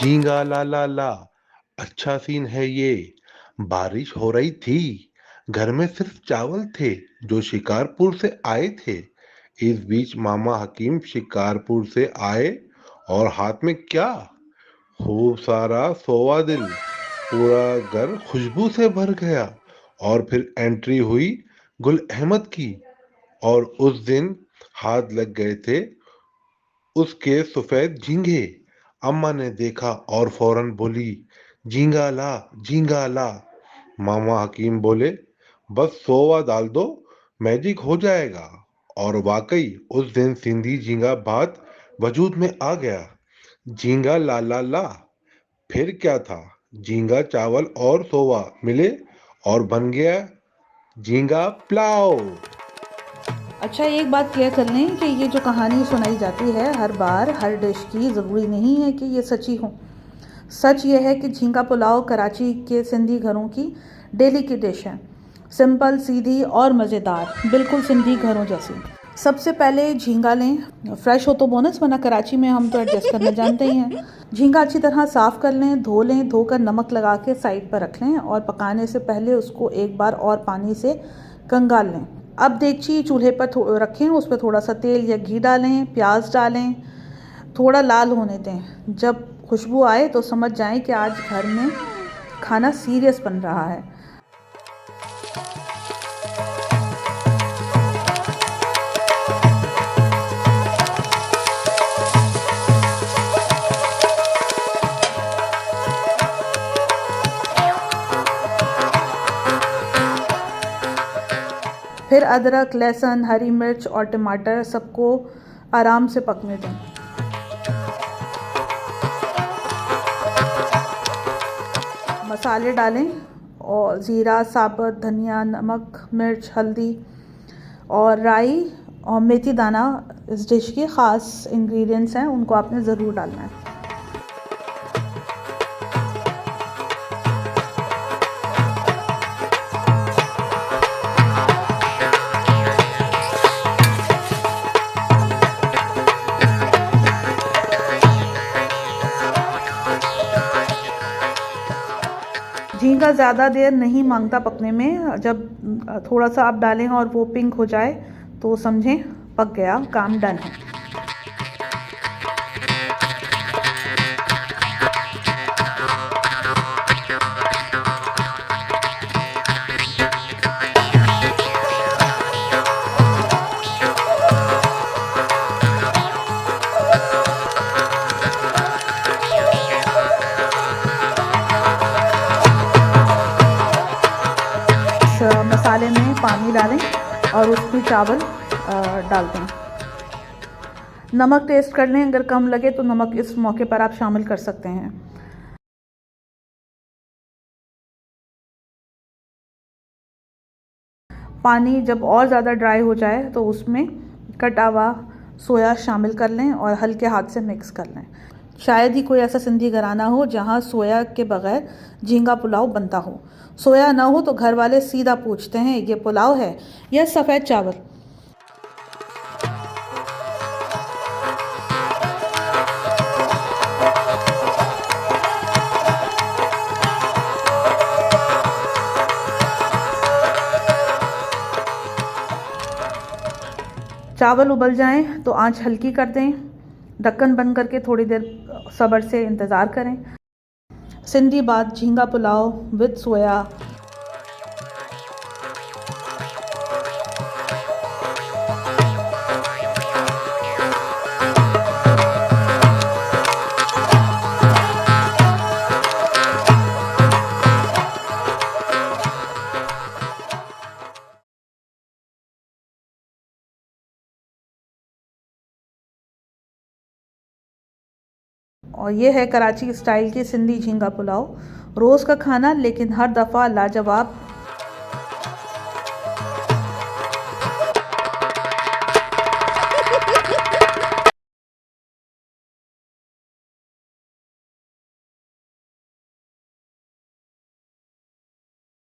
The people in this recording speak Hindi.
झींगा ला ला ला, अच्छा सीन है ये। बारिश हो रही थी, घर में सिर्फ चावल थे जो शिकारपुर से आए थे। इस बीच मामा हकीम शिकारपुर से आए और हाथ में क्या, खूब सारा सोवा दिल। पूरा घर खुशबू से भर गया। और फिर एंट्री हुई गुल अहमद की। और उस दिन हाथ लग गए थे उसके सफेद झींगे। अम्मा ने देखा और फौरन बोली, झींगा ला, झींगा ला। मामा हकीम बोले, बस सोवा डाल दो, मैजिक हो जाएगा। और वाकई उस दिन सिंधी झींगा भात वजूद में आ गया। झींगा ला ला ला। फिर क्या था, झींगा चावल और सोवा मिले और बन गया झींगा पुलाव। अच्छा, एक बात क्लियर कर लें कि ये जो कहानी सुनाई जाती है हर बार हर डिश की, ज़रूरी नहीं है कि ये सच्ची हो। सच ये है कि झींगा पुलाव कराची के सिंधी घरों की डेली की डिश है। सिंपल, सीधी और मज़ेदार, बिल्कुल सिंधी घरों जैसी। सबसे पहले झींगा लें, फ्रेश हो तो बोनस, वरना कराची में हम तो एडजस्ट करना जानते ही हैं। झींगा अच्छी तरह साफ़ कर लें, धो लें, धोकर नमक लगा के साइड पर रख लें और पकाने से पहले उसको एक बार और पानी से कंगाल लें। अब देगची चूल्हे पर रखें, उस पर थोड़ा सा तेल या घी डालें, प्याज डालें, थोड़ा लाल होने दें। जब खुशबू आए तो समझ जाएं कि आज घर में खाना सीरियस बन रहा है। फिर अदरक, लहसुन, हरी मिर्च और टमाटर सबको आराम से पकने दें। मसाले डालें और ज़ीरा, साबुत धनिया, नमक, मिर्च, हल्दी और राई और मेथी दाना इस डिश के ख़ास इंग्रेडिएंट्स हैं, उनको आपने ज़रूर डालना है। झींगा ज़्यादा देर नहीं मांगता पकने में। जब थोड़ा सा आप डालें और वो पिंक हो जाए तो समझें पक गया, काम डन है। मसाले में पानी डालें और उसमें चावल डाल दें। नमक टेस्ट कर लें, अगर कम लगे तो नमक इस मौके पर आप शामिल कर सकते हैं। पानी जब और ज़्यादा ड्राई हो जाए तो उसमें कटा हुआ सोया शामिल कर लें और हल्के हाथ से मिक्स कर लें। शायद ही कोई ऐसा सिंधी घराना हो जहां सोया के बगैर झींगा पुलाव बनता हो। सोया ना हो तो घर वाले सीधा पूछते हैं, ये पुलाव है या सफ़ेद चावल। चावल उबल जाएं तो आंच हल्की कर दें। ढक्कन बंद करके थोड़ी देर सब्र से इंतज़ार करें। सिंधी बात झींगा पुलाव विद सोया। और ये है कराची स्टाइल की सिंधी झींगा पुलाव। रोज़ का खाना लेकिन हर दफ़ा लाजवाब